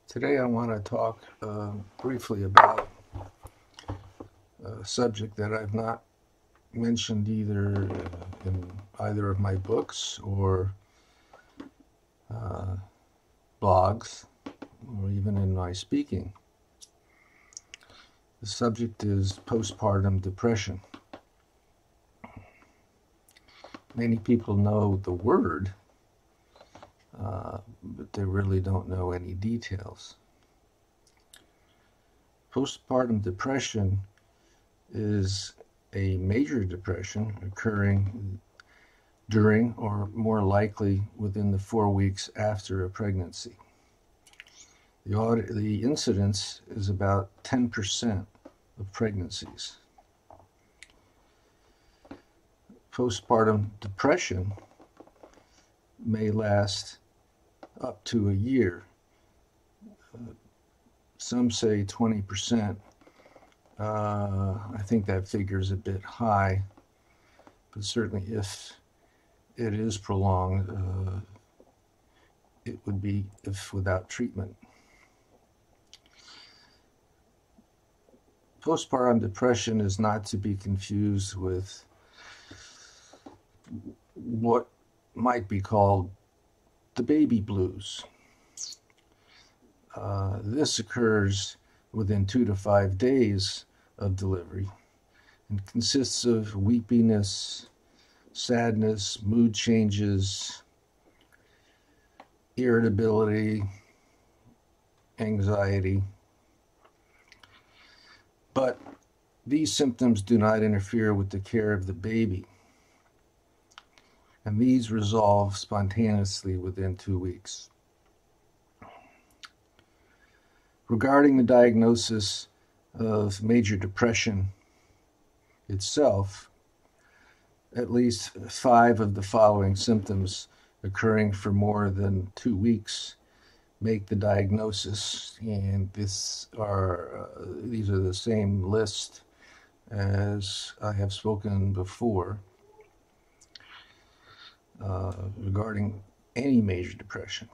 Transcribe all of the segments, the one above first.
Today I want to talk briefly about a subject that I've not mentioned in either of my books or uh, blogs or even in my speaking. The subject is postpartum depression. Many people know the word, but they really don't know any details. Postpartum depression is a major depression occurring during or more likely within the 4 weeks after a pregnancy. The incidence is about 10% of pregnancies. Postpartum depression may last up to a year. Some say 20%. I think that figure is a bit high, but certainly if it is prolonged, it would be if without treatment. Postpartum depression is not to be confused with what might be called the baby blues. This occurs within 2 to 5 days of delivery and consists of weepiness, sadness, mood changes, irritability, anxiety. But these symptoms do not interfere with the care of the baby, and these resolve spontaneously within 2 weeks. Regarding the diagnosis of major depression itself, at least 5 of the following symptoms occurring for more than 2 weeks make the diagnosis, and these are the same list as I have spoken before regarding any major depression.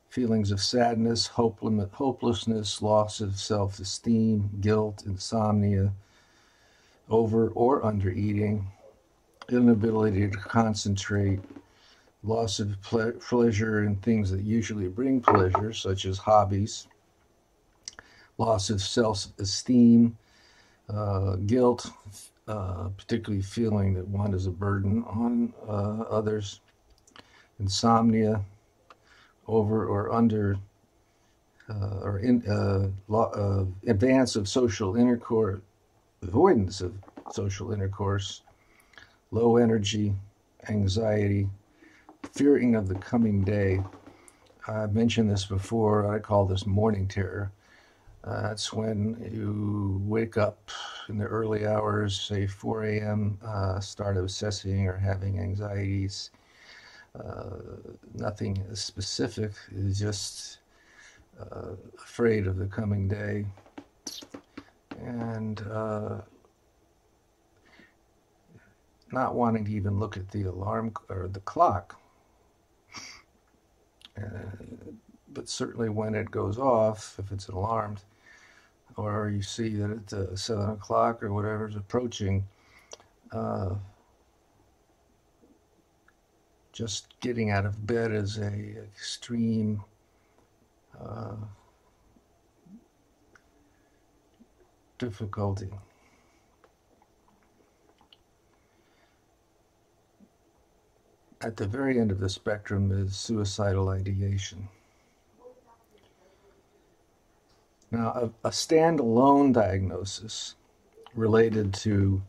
Feelings of sadness, hopelessness, loss of self-esteem, guilt, insomnia, over or under eating, inability to concentrate, loss of pleasure in things that usually bring pleasure, such as hobbies, loss of self-esteem, guilt, particularly feeling that one is a burden on others, insomnia, over or under advance of social intercourse, avoidance of social intercourse, low energy, anxiety, fearing of the coming day. I've mentioned this before. I call this morning terror. That's when you wake up in the early hours, say 4 a.m., start obsessing or having anxieties. Nothing specific, is just afraid of the coming day, and not wanting to even look at the alarm or the clock. But certainly when it goes off, if it's alarmed, or you see that it's 7 o'clock or whatever is approaching, just getting out of bed is a extreme difficulty. At the very end of the spectrum is suicidal ideation. Now, a standalone diagnosis related to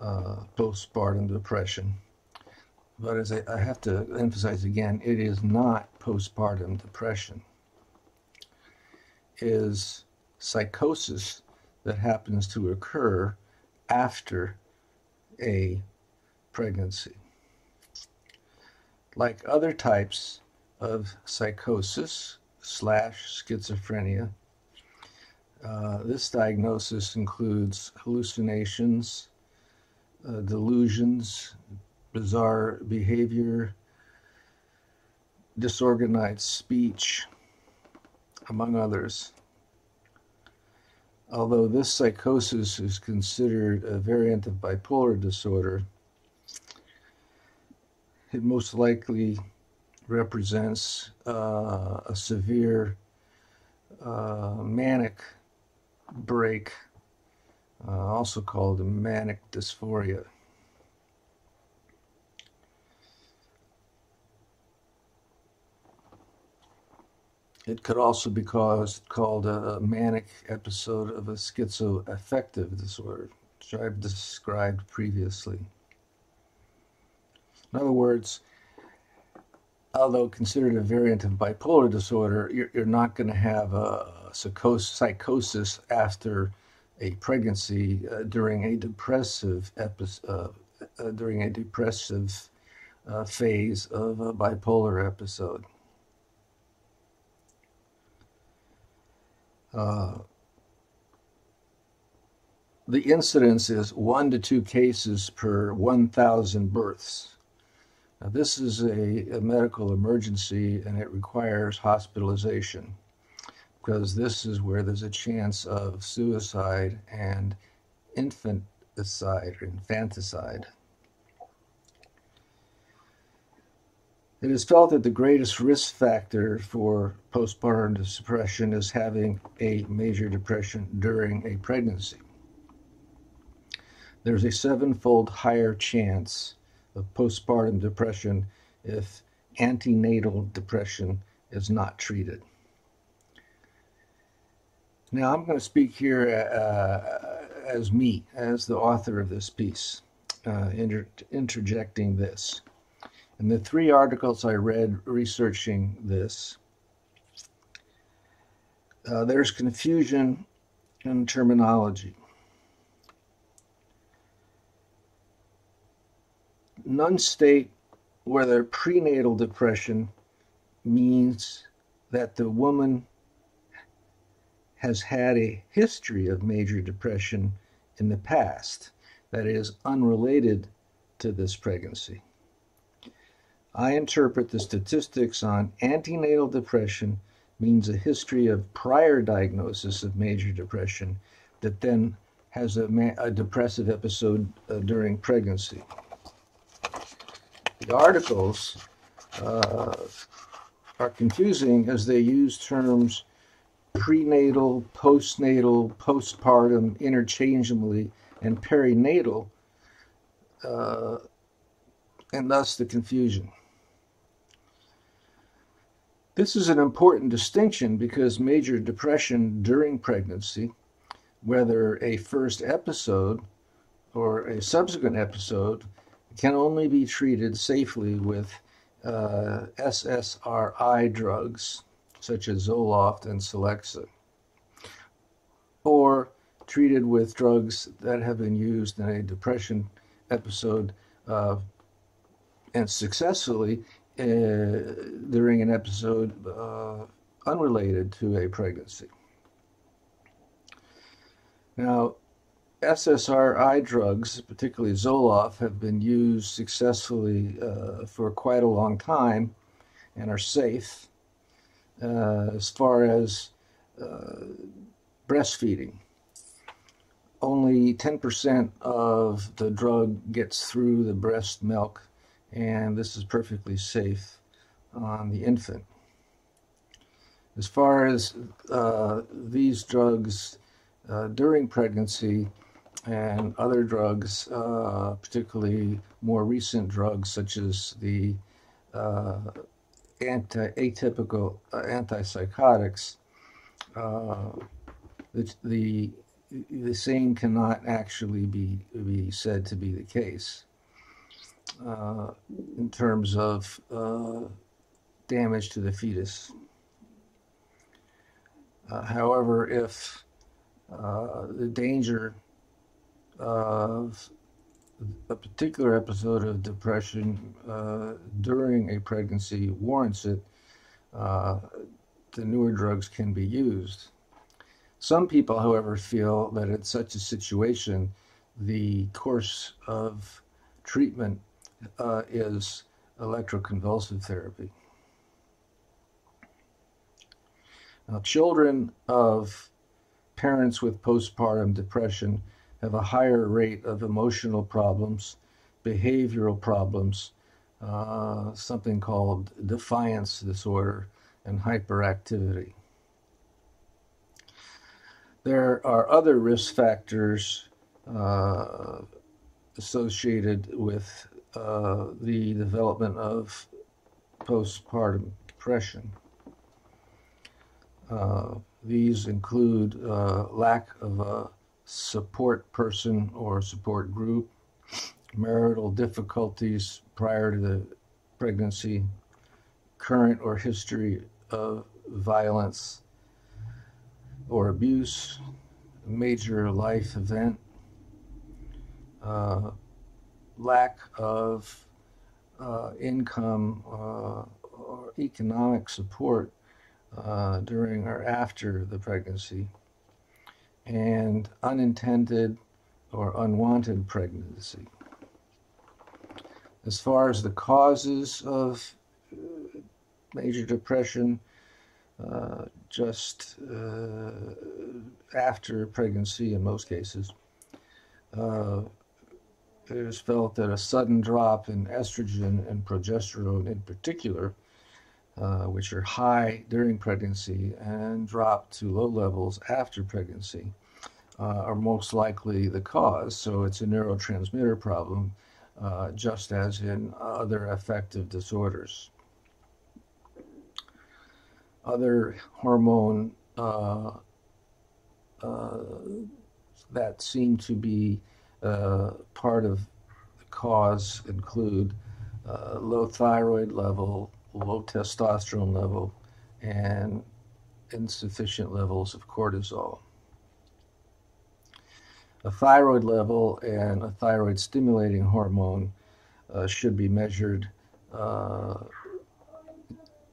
postpartum depression, but as I have to emphasize again, it is not postpartum depression, is psychosis that happens to occur after a pregnancy. Like other types of psychosis / schizophrenia, this diagnosis includes hallucinations, delusions, bizarre behavior, disorganized speech, among others. Although this psychosis is considered a variant of bipolar disorder, it most likely represents a severe manic break, also called manic dysphoria. It could also be called a manic episode of a schizoaffective disorder, which I've described previously. In other words, although considered a variant of bipolar disorder, you're not going to have a psychosis after a pregnancy during a depressive phase of a bipolar episode. The incidence is 1 to 2 cases per 1,000 births. Now, this is a medical emergency, and it requires hospitalization because this is where there's a chance of suicide and infanticide. It is felt that the greatest risk factor for postpartum depression is having a major depression during a pregnancy. There's a 7-fold higher chance of postpartum depression if antenatal depression is not treated. Now, I'm going to speak here as the author of this piece, interjecting this. In the 3 articles I read researching this, there's confusion in terminology. None state whether prenatal depression means that the woman has had a history of major depression in the past that is unrelated to this pregnancy. I interpret the statistics on antenatal depression means a history of prior diagnosis of major depression that then has a depressive episode during pregnancy. The articles are confusing as they use terms prenatal, postnatal, postpartum interchangeably, and perinatal, and thus the confusion. This is an important distinction because major depression during pregnancy, whether a first episode or a subsequent episode, can only be treated safely with SSRI drugs such as Zoloft and Celexa, or treated with drugs that have been used in a depression episode and successfully during an episode unrelated to a pregnancy. Now, SSRI drugs, particularly Zoloft, have been used successfully for quite a long time and are safe as far as breastfeeding. Only 10% of the drug gets through the breast milk, and this is perfectly safe on the infant. As far as these drugs during pregnancy and other drugs, particularly more recent drugs such as the atypical antipsychotics, the same cannot actually be said to be the case in terms of damage to the fetus. However, if the danger of a particular episode of depression during a pregnancy warrants it, the newer drugs can be used. Some people, however, feel that in such a situation, the course of treatment is electroconvulsive therapy. Now, children of parents with postpartum depression have a higher rate of emotional problems, behavioral problems, something called defiance disorder, and hyperactivity. There are other risk factors associated with the development of postpartum depression. These include lack of a support person or support group, marital difficulties prior to the pregnancy, current or history of violence or abuse, a major life event, lack of income or economic support during or after the pregnancy, and unintended or unwanted pregnancy. As far as the causes of major depression, just after pregnancy in most cases, it is felt that a sudden drop in estrogen and progesterone in particular, which are high during pregnancy and drop to low levels after pregnancy, are most likely the cause. So it's a neurotransmitter problem, just as in other affective disorders. Other hormone that seem to be part of the cause include low thyroid level, low testosterone level, and insufficient levels of cortisol. A thyroid level and a thyroid stimulating hormone should be measured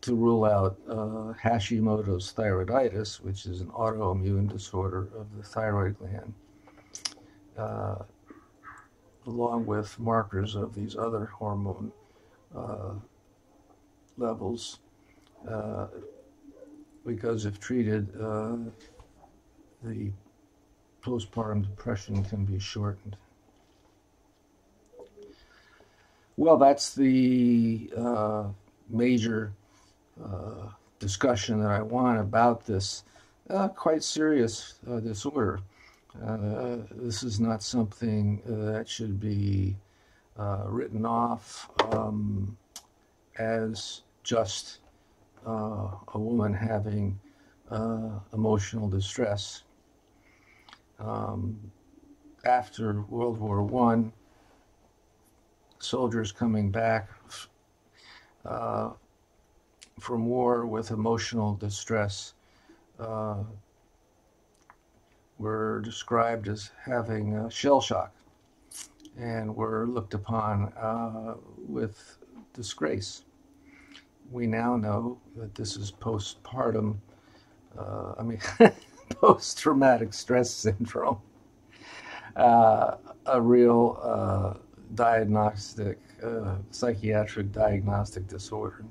to rule out Hashimoto's thyroiditis, which is an autoimmune disorder of the thyroid gland, along with markers of these other hormone levels, because if treated, the postpartum depression can be shortened. Well, that's the major discussion that I want about this quite serious disorder. This is not something that should be written off as just a woman having emotional distress. After World War I, soldiers coming back from war with emotional distress were described as having shell shock and were looked upon with disgrace. We now know that this is postpartum, post-traumatic stress syndrome, a real diagnostic, psychiatric diagnostic disorder.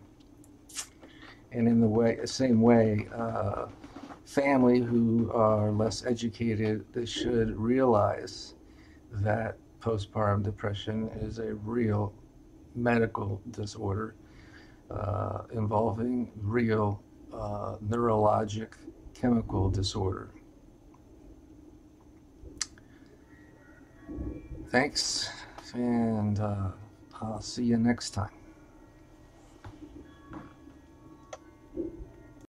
And in the same way, family who are less educated, they should realize that postpartum depression is a real medical disorder involving real neurologic chemical disorder. Thanks, and I'll see you next time.